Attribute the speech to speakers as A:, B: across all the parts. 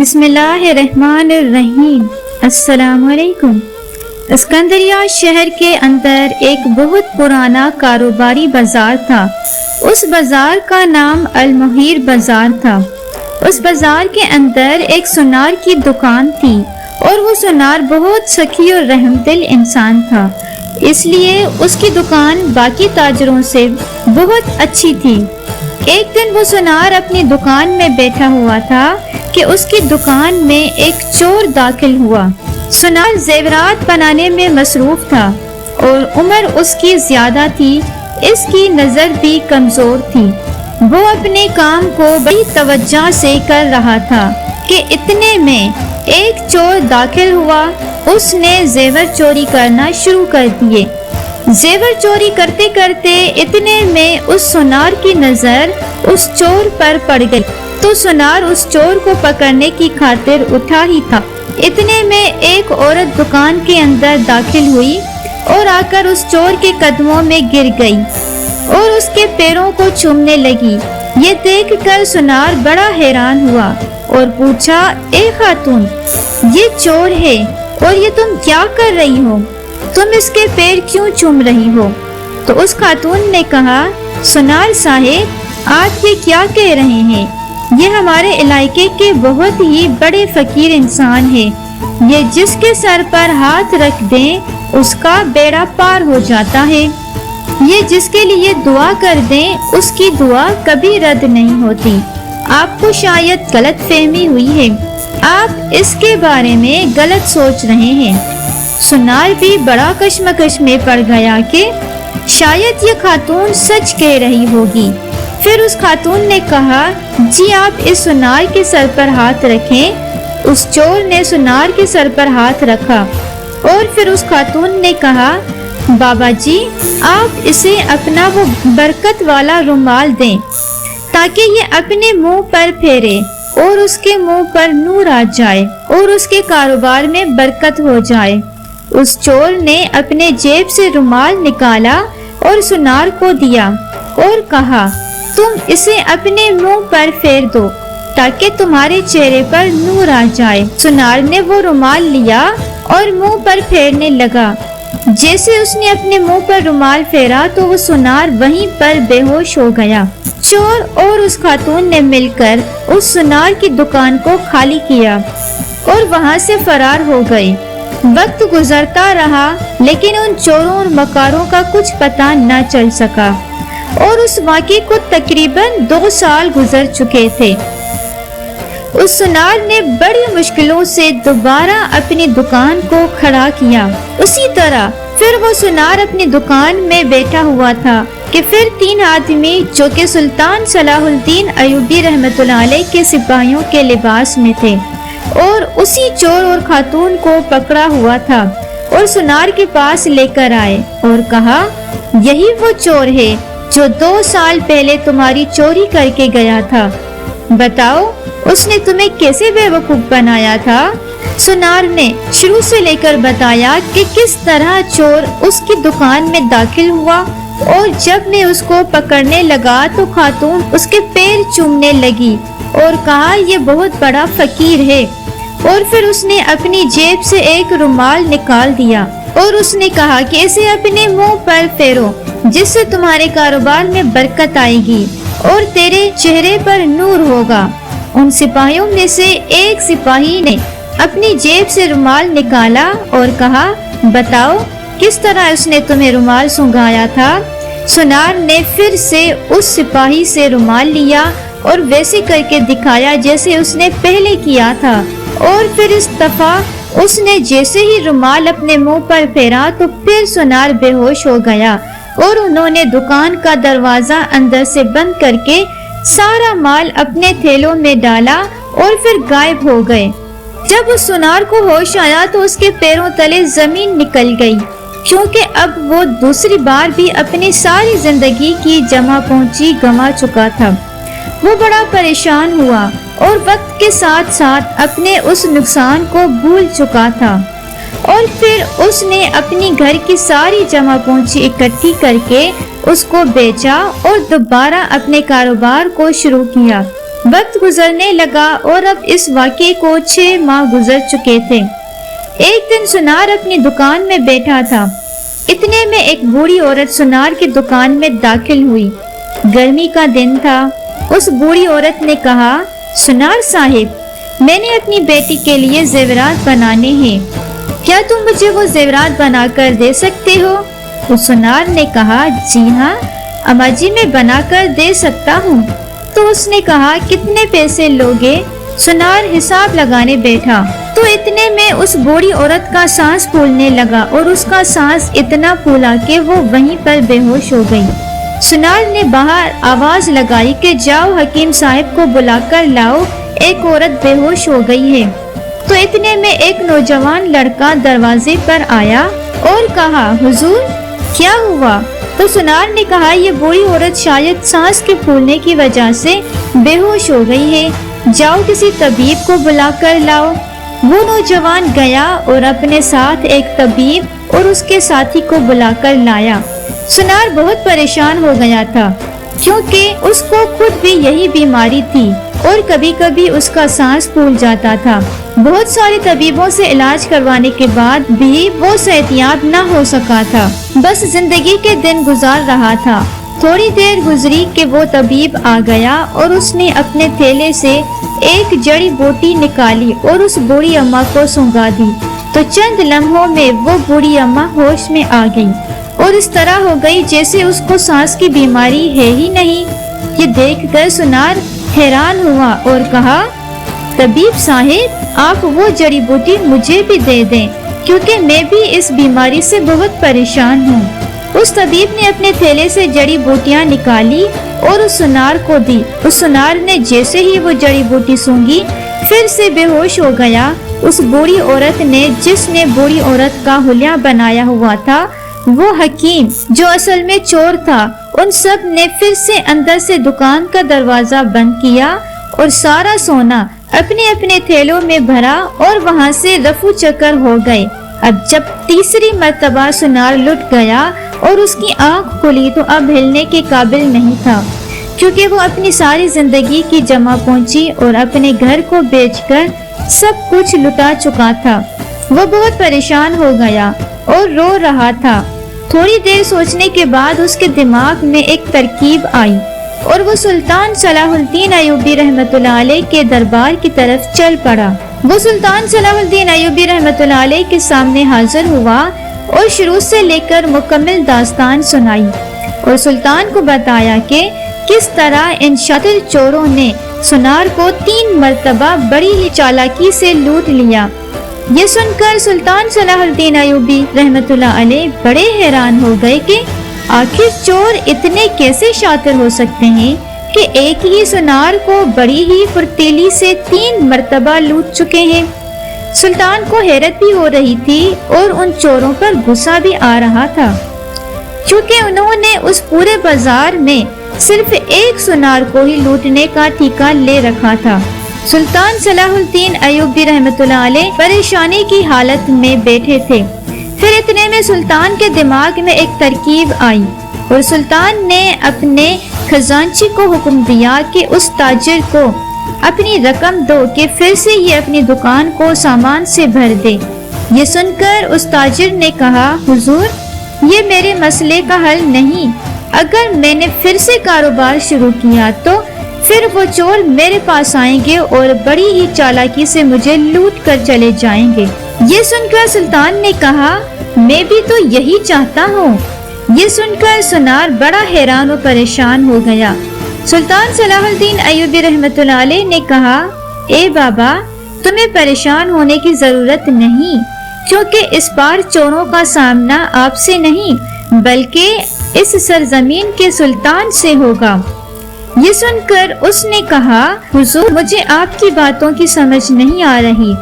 A: بسم اللہ الرحمن الرحیم۔ السلام علیکم۔ اسکندریہ شہر کے اندر ایک بہت پرانا کاروباری بازار تھا۔ اس بازار کا نام المہیر بازار تھا۔ اس بازار کے اندر ایک سونار کی دکان تھی اور وہ سونار بہت سخی اور رحم دل انسان تھا، اس لیے اس کی دکان باقی تاجروں سے بہت اچھی تھی۔ ایک دن وہ سونار اپنی دکان میں بیٹھا ہوا تھا کہ اس کی دکان میں ایک چور داخل ہوا۔ سونار زیورات بنانے میں مصروف تھا اور عمر اس کی زیادہ تھی، اس کی نظر بھی کمزور تھی۔ وہ اپنے کام کو بڑی توجہ سے کر رہا تھا کہ اتنے میں ایک چور داخل ہوا۔ اس نے زیور چوری کرنا شروع کر دیے۔ زیور چوری کرتے کرتے اتنے میں اس سونار کی نظر اس چور پر پڑ گئی تو سونار اس چور کو پکڑنے کی خاطر اٹھا ہی تھا۔ اتنے میں ایک عورت دکان کے اندر داخل ہوئی اور آ کر اس چور کے قدموں میں گر گئی اور اس کے پیروں کو چومنے لگی۔ یہ دیکھ کر سونار بڑا حیران ہوا اور پوچھا، اے خاتون، یہ چور ہے اور یہ تم کیا کر رہی ہو؟ تم اس کے پیر کیوں چوم رہی ہو؟ تو اس خاتون نے کہا، سونار صاحب، آپ یہ کیا کہہ رہے ہیں؟ یہ ہمارے علاقے کے بہت ہی بڑے فقیر انسان ہیں۔ یہ جس کے سر پر ہاتھ رکھ دیں اس کا بیڑا پار ہو جاتا ہے۔ یہ جس کے لیے دعا کر دیں اس کی دعا کبھی رد نہیں ہوتی۔ آپ کو شاید غلط فہمی ہوئی ہے، آپ اس کے بارے میں غلط سوچ رہے ہیں۔ سونار بھی بڑا کشمکش میں پڑ گیا کہ شاید یہ خاتون سچ کہہ رہی ہوگی۔ پھر اس خاتون نے کہا، جی آپ اس سونار کے سر پر ہاتھ رکھیں۔ اس چور نے سونار کے سر پر ہاتھ رکھا اور پھر اس خاتون نے کہا، بابا جی آپ اسے اپنا وہ برکت والا رومال دیں تاکہ یہ اپنے منہ پر پھیرے اور اس کے منہ پر نور آ جائے اور اس کے کاروبار میں برکت ہو جائے۔ اس چور نے اپنے جیب سے رومال نکالا اور سونار کو دیا اور کہا، تم اسے اپنے منہ پر پھیر دو تاکہ تمہارے چہرے پر نور آ جائے۔ سونار نے وہ رومال لیا اور منہ پر پھیرنے لگا۔ جیسے اس نے اپنے منہ پر رومال پھیرا تو وہ سونار وہیں پر بے ہوش ہو گیا۔ چور اور اس خاتون نے مل کر اس سونار کی دکان کو خالی کیا اور وہاں سے فرار ہو گئے۔ وقت گزرتا رہا لیکن ان چوروں اور مکاروں کا کچھ پتہ نہ چل سکا اور اس واقعے کو تقریباً 2 سال گزر چکے تھے۔ اس سونار نے بڑی مشکلوں سے دوبارہ اپنی دکان کو کھڑا کیا۔ اسی طرح پھر وہ سونار اپنی دکان میں بیٹھا ہوا تھا کہ پھر 3 آدمی جو کہ سلطان صلاح الدین ایوبی رحمۃ اللہ علیہ کے سپاہیوں کے لباس میں تھے اور اسی چور اور خاتون کو پکڑا ہوا تھا اور سونار کے پاس لے کر آئے اور کہا، یہی وہ چور ہے جو 2 سال پہلے تمہاری چوری کر کے گیا تھا۔ بتاؤ اس نے تمہیں کیسے بے وقوف بنایا تھا؟ سونار نے شروع سے لے کر بتایا کہ کس طرح چور اس کی دکان میں داخل ہوا اور جب میں اس کو پکڑنے لگا تو خاتون اس کے پیر چومنے لگی اور کہا یہ بہت بڑا فقیر ہے، اور پھر اس نے اپنی جیب سے ایک رومال نکال دیا اور اس نے کہا کہ اسے اپنے منہ پر پھیرو جس سے تمہارے کاروبار میں برکت آئے گی اور تیرے چہرے پر نور ہوگا۔ ان سپاہیوں میں سے ایک سپاہی نے اپنی جیب سے رومال نکالا اور کہا، بتاؤ کس طرح اس نے تمہیں رومال سنگھایا تھا؟ سونار نے پھر سے اس سپاہی سے رومال لیا اور ویسے کر کے دکھایا جیسے اس نے پہلے کیا تھا، اور پھر اس دفعہ اس نے جیسے ہی رومال اپنے منہ پر پھیرا تو پھر سونار بے ہوش ہو گیا اور انہوں نے دکان کا دروازہ اندر سے بند کر کے سارا مال اپنے تھیلوں میں ڈالا اور پھر غائب ہو گئے۔ جب اس سونار کو ہوش آیا تو اس کے پیروں تلے زمین نکل گئی، کیونکہ اب وہ دوسری بار بھی اپنی ساری زندگی کی جمع پونجی گنوا چکا تھا۔ وہ بڑا پریشان ہوا اور وقت کے ساتھ ساتھ اپنے اس نقصان کو بھول چکا تھا، اور پھر اس نے اپنی گھر کی ساری جمع پونجی اکٹھی کر کے اس کو بیچا اور دوبارہ اپنے کاروبار کو شروع کیا۔ وقت گزرنے لگا اور اب اس واقعے کو 6 ماہ گزر چکے تھے۔ ایک دن سنار اپنی دکان میں بیٹھا تھا، اتنے میں ایک بوڑھی عورت سنار کی دکان میں داخل ہوئی۔ گرمی کا دن تھا۔ اس بوڑھی عورت نے کہا، سنار صاحب، میں نے اپنی بیٹی کے لیے زیورات بنانے ہیں، کیا تم مجھے وہ زیورات بنا کر دے سکتے ہو؟ اس سنار نے کہا، جی ہاں اما جی، میں بنا کر دے سکتا ہوں۔ تو اس نے کہا، کتنے پیسے لوگے؟ سنار حساب لگانے بیٹھا تو اتنے میں اس بوڑھی عورت کا سانس پھولنے لگا اور اس کا سانس اتنا پھولا کہ وہ وہیں پر بے ہوش ہو گئی۔ سنار نے باہر آواز لگائی کہ جاؤ حکیم صاحب کو بلا کر لاؤ، ایک عورت بے ہوش ہو گئی ہے۔ تو اتنے میں ایک نوجوان لڑکا دروازے پر آیا اور کہا، حضور کیا ہوا؟ تو سنار نے کہا، یہ بوڑھی عورت شاید سانس کے پھولنے کی وجہ سے بے ہوش ہو گئی ہے، جاؤ کسی طبیب کو بلا کر لاؤ۔ وہ نوجوان گیا اور اپنے ساتھ ایک طبیب اور اس کے ساتھی کو بلا کر لایا۔ سنار بہت پریشان ہو گیا تھا کیونکہ اس کو خود بھی یہی بیماری تھی اور کبھی کبھی اس کا سانس پھول جاتا تھا۔ بہت سارے طبیبوں سے علاج کروانے کے بعد بھی وہ صحت یاب نہ ہو سکا تھا، بس زندگی کے دن گزار رہا تھا۔ تھوڑی دیر گزری کہ وہ طبیب آ گیا اور اس نے اپنے تھیلے سے ایک جڑی بوٹی نکالی اور اس بوڑھی اماں کو سونگا دی تو چند لمحوں میں وہ بوڑھی اماں ہوش میں آ گئی اور اس طرح ہو گئی جیسے اس کو سانس کی بیماری ہے ہی نہیں۔ یہ دیکھ کر سنار حیران ہوا اور کہا، طبیب صاحب، آپ وہ جڑی بوٹی مجھے بھی دے دیں کیونکہ میں بھی اس بیماری سے بہت پریشان ہوں۔ اس طبیب نے اپنے تھیلے سے جڑی بوٹیاں نکالی اور اس سنار کو دی۔ اس سنار نے جیسے ہی وہ جڑی بوٹی سونگی پھر سے بے ہوش ہو گیا۔ اس بوڑھی عورت نے، جس نے بوڑھی عورت کا حلیہ بنایا ہوا تھا، وہ حکیم جو اصل میں چور تھا، ان سب نے پھر سے اندر سے دکان کا دروازہ بند کیا اور سارا سونا اپنے اپنے تھیلوں میں بھرا اور وہاں سے رفو چکر ہو گئے۔ اب جب تیسری مرتبہ سنار لٹ گیا اور اس کی آنکھ کھلی تو اب ہلنے کے قابل نہیں تھا کیونکہ وہ اپنی ساری زندگی کی جمع پونجی اور اپنے گھر کو بیچ کر سب کچھ لٹا چکا تھا۔ وہ بہت پریشان ہو گیا اور رو رہا تھا۔ تھوڑی دیر سوچنے کے بعد اس کے دماغ میں ایک ترکیب آئی اور وہ سلطان صلاح الدین ایوبی رحمۃ اللہ علیہ کے دربار کی طرف چل پڑا۔ وہ سلطان صلاح الدین ایوبی رحمۃ اللہ علیہ کے سامنے حاضر ہوا اور شروع سے لے کر مکمل داستان سنائی اور سلطان کو بتایا کہ کس طرح ان شاطر چوروں نے سنار کو 3 مرتبہ بڑی ہی چالاکی سے لوٹ لیا۔ یہ سن کر سلطان صلاح الدین ایوبی رحمۃ اللہ علیہ بڑے حیران ہو گئے کہ آخر چور اتنے کیسے شاطر ہو سکتے ہیں کہ ایک ہی سنار کو بڑی ہی پھرتیلی سے 3 مرتبہ لوٹ چکے ہیں۔ سلطان کو حیرت بھی ہو رہی تھی اور ان چوروں پر غصہ بھی آ رہا تھا کیونکہ انہوں نے اس پورے بازار میں صرف ایک سنار کو ہی لوٹنے کا ٹھیکہ لے رکھا تھا۔ سلطان صلاح الدین ایوبی رحمۃ اللہ علیہ پریشانی کی حالت میں بیٹھے تھے۔ پھر اتنے میں سلطان کے دماغ میں ایک ترکیب آئی اور سلطان نے اپنے خزانچی کو حکم دیا کہ اس تاجر کو اپنی رقم دو کہ پھر سے یہ اپنی دکان کو سامان سے بھر دے۔ یہ سن کر اس تاجر نے کہا، حضور یہ میرے مسئلے کا حل نہیں، اگر میں نے پھر سے کاروبار شروع کیا تو پھر وہ چور میرے پاس آئیں گے اور بڑی ہی چالاکی سے مجھے لوٹ کر چلے جائیں گے۔ یہ سن کر سلطان نے کہا، میں بھی تو یہی چاہتا ہوں۔ یہ سن کر سنار بڑا حیران و پریشان ہو گیا۔ سلطان صلاح الدین ایوبی رحمۃ اللہ علیہ نے کہا، اے بابا، تمہیں پریشان ہونے کی ضرورت نہیں کیونکہ اس بار چوروں کا سامنا آپ سے نہیں بلکہ اس سرزمین کے سلطان سے ہوگا۔ یہ سن کر اس نے کہا، حضور مجھے آپ کی باتوں کی سمجھ نہیں آ رہی،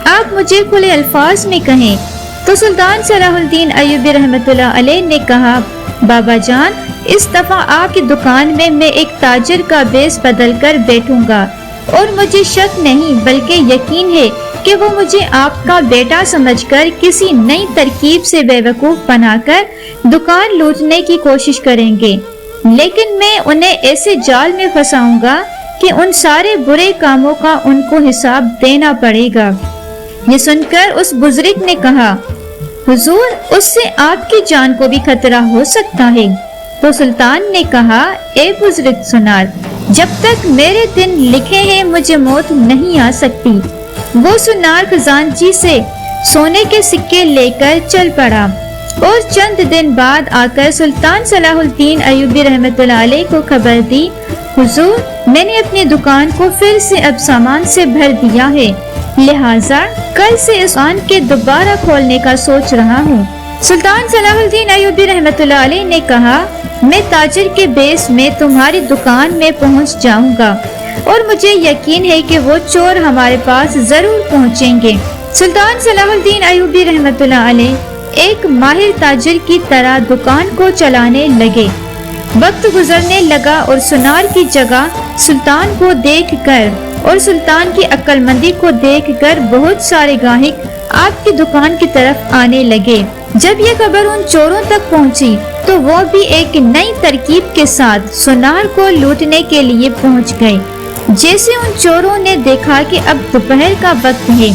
A: آپ مجھے کھلے الفاظ میں کہیں۔ تو سلطان صلاح الدین ایوبی رحمۃ اللہ علیہ نے کہا، بابا جان، اس دفعہ آپ کی دکان میں ایک تاجر کا بیس بدل کر بیٹھوں گا اور مجھے شک نہیں بلکہ یقین ہے کہ وہ مجھے آپ کا بیٹا سمجھ کر کسی نئی ترکیب سے بیوقوف بنا کر دکان لوٹنے کی کوشش کریں گے، لیکن میں انہیں ایسے جال میں پھنساؤں گا کہ ان سارے برے کاموں کا ان کو حساب دینا پڑے گا۔ یہ سن کر اس بزرگ نے کہا، حضور اس سے آپ کی جان کو بھی خطرہ ہو سکتا ہے۔ تو سلطان نے کہا، اے بزرگ سونار، جب تک میرے دن لکھے ہیں مجھے موت نہیں آ سکتی۔ وہ سونار خزانچی سے سونے کے سکے لے کر چل پڑا اور چند دن بعد آ کر سلطان صلاح الدین ایوبی رحمۃ اللہ علیہ کو خبر دی، حضور میں نے اپنی دکان کو پھر سے اب سامان سے بھر دیا ہے، لہٰذا کل سے اس دکان کے دوبارہ کھولنے کا سوچ رہا ہوں۔ سلطان صلاح الدین ایوبی رحمۃ اللہ علیہ نے کہا، میں تاجر کے بیس میں تمہاری دکان میں پہنچ جاؤں گا اور مجھے یقین ہے کہ وہ چور ہمارے پاس ضرور پہنچیں گے۔ سلطان صلاح الدین ایوبی رحمۃ اللہ علیہ ایک ماہر تاجر کی طرح دکان کو چلانے لگے۔ وقت گزرنے لگا اور سونار کی جگہ سلطان کو دیکھ کر اور سلطان کی عقل مندی کو دیکھ کر بہت سارے گاہک آپ کی دکان کی طرف آنے لگے۔ جب یہ خبر ان چوروں تک پہنچی تو وہ بھی ایک نئی ترکیب کے ساتھ سونار کو لوٹنے کے لیے پہنچ گئے۔ جیسے ان چوروں نے دیکھا کہ اب دوپہر کا وقت ہے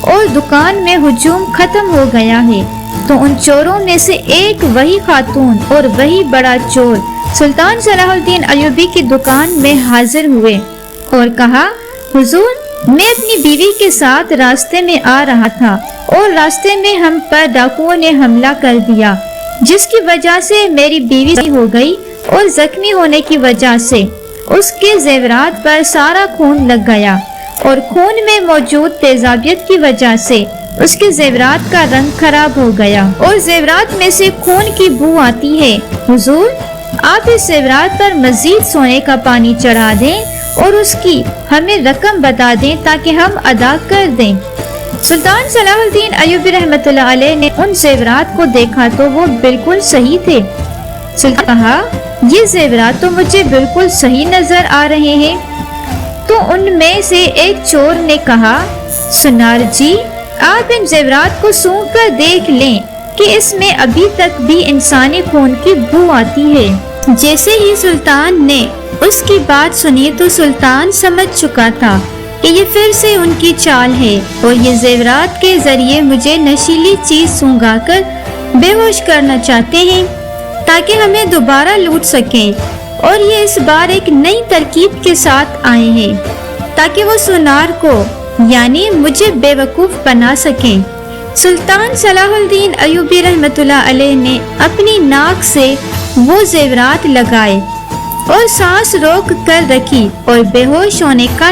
A: اور دکان میں ہجوم ختم ہو گیا ہے، تو ان چوروں میں سے ایک وہی خاتون اور وہی بڑا چور سلطان صلاح الدین ایوبی کی دکان میں حاضر ہوئے اور کہا، حضور میں اپنی بیوی کے ساتھ راستے میں آ رہا تھا اور راستے میں ہم پر ڈاکوؤں نے حملہ کر دیا، جس کی وجہ سے میری بیوی ہو گئی اور زخمی ہونے کی وجہ سے اس کے زیورات پر سارا خون لگ گیا اور خون میں موجود تیزابیت کی وجہ سے اس کے زیورات کا رنگ خراب ہو گیا اور زیورات میں سے خون کی بو آتی ہے۔ حضور آپ اس زیورات پر مزید سونے کا پانی چڑھا دیں اور اس کی ہمیں رقم بتا دیں تاکہ ہم ادا کر دیں۔ سلطان صلاح الدین ایوبی رحمۃ اللہ علیہ نے ان زیورات کو دیکھا تو وہ بالکل صحیح تھے۔ سلطان کہا، یہ زیورات تو مجھے بالکل صحیح نظر آ رہے ہیں۔ تو ان میں سے ایک چور نے کہا، سونار جی آپ ان زیورات کو سونگھ کر دیکھ لیں کہ اس میں ابھی تک بھی انسانی خون کی بو آتی ہے۔ جیسے ہی سلطان نے اس کی بات سنی تو سلطان سمجھ چکا تھا کہ یہ پھر سے ان کی چال ہے اور یہ زیورات کے ذریعے مجھے نشیلی چیز سونگا کر بے ہوش کرنا چاہتے ہیں تاکہ ہمیں دوبارہ لوٹ سکیں، اور یہ اس بار ایک نئی ترکیب کے ساتھ آئے ہیں تاکہ وہ سونار کو یعنی مجھے بے وقوف بنا سکیں۔ سلطان صلاح الدین ایوبی رحمۃ اللہ علیہ نے اپنی ناک سے وہ زیورات لگائے اور سانس روک کر رکھی اور بے ہوش ہونے کا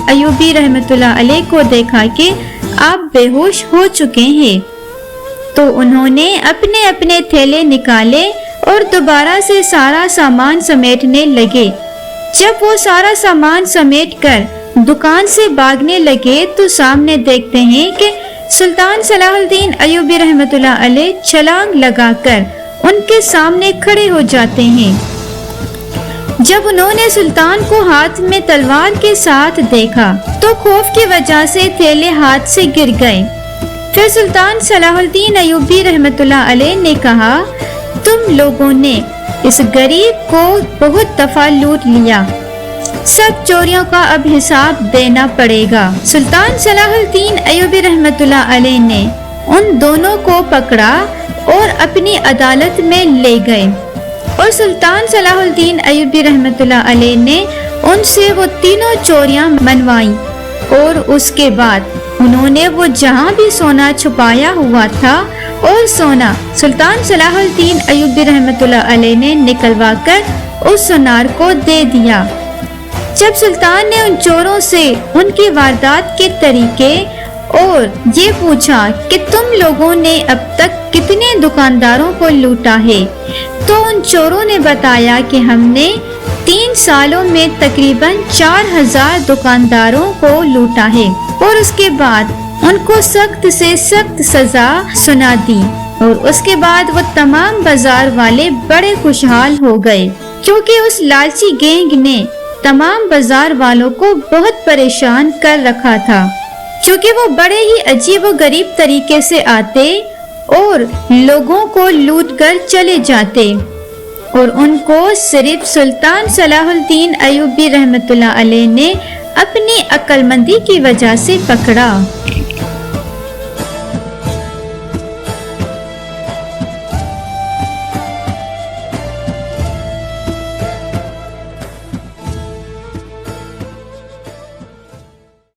A: ایوبی رحمۃ اللہ علیہ کو دیکھا کہ آپ بے ہوش ہو چکے ہیں، تو انہوں نے اپنے اپنے تھیلے نکالے اور دوبارہ سے سارا سامان سمیٹنے لگے۔ جب وہ سارا سامان سمیٹ کر دکان سے بھاگنے لگے تو سامنے دیکھتے ہیں کہ سلطان صلاح الدین ایوبی رحمۃ اللہ علیہ چھلانگ لگا کر ان کے سامنے کھڑے ہو جاتے ہیں۔ جب انہوں نے سلطان کو ہاتھ میں تلوار کے ساتھ دیکھا تو خوف کی وجہ سے تھیلے ہاتھ سے گر گئے۔ پھر سلطان صلاح الدین ایوبی رحمۃ اللہ علیہ نے کہا، تم لوگوں نے اس غریب کو بہت دفعہ لوٹ لیا، سب چوریوں کا اب حساب دینا پڑے گا۔ سلطان صلاح الدین ایوبی رحمۃ اللہ علیہ نے ان دونوں کو پکڑا اور اپنی عدالت میں لے گئے، اور سلطان صلاح الدین ایوبی رحمۃ اللہ علیہ نے ان سے وہ تینوں چوریاں منوائیں، اور اس کے بعد انہوں نے وہ جہاں بھی سونا چھپایا ہوا تھا اور سونا سلطان صلاح الدین ایوبی رحمۃ اللہ علیہ نے نکلوا کر اس سونار کو دے دیا۔ جب سلطان نے ان چوروں سے ان کی واردات کے طریقے اور یہ پوچھا کہ تم لوگوں نے اب تک کتنے دکانداروں کو لوٹا ہے، تو ان چوروں نے بتایا کہ ہم نے 3 سالوں میں تقریباً 4000 دکانداروں کو لوٹا ہے، اور اس کے بعد ان کو سخت سے سخت سزا سنا دی، اور اس کے بعد وہ تمام بازار والے بڑے خوشحال ہو گئے، کیونکہ اس لالچی گینگ نے تمام بازار والوں کو بہت پریشان کر رکھا تھا، کیونکہ وہ بڑے ہی عجیب و غریب طریقے سے آتے اور لوگوں کو لوٹ کر چلے جاتے اور ان کو صرف سلطان صلاح الدین ایوبی رحمۃ اللہ علیہ نے اپنی عقل مندی کی وجہ سے پکڑا۔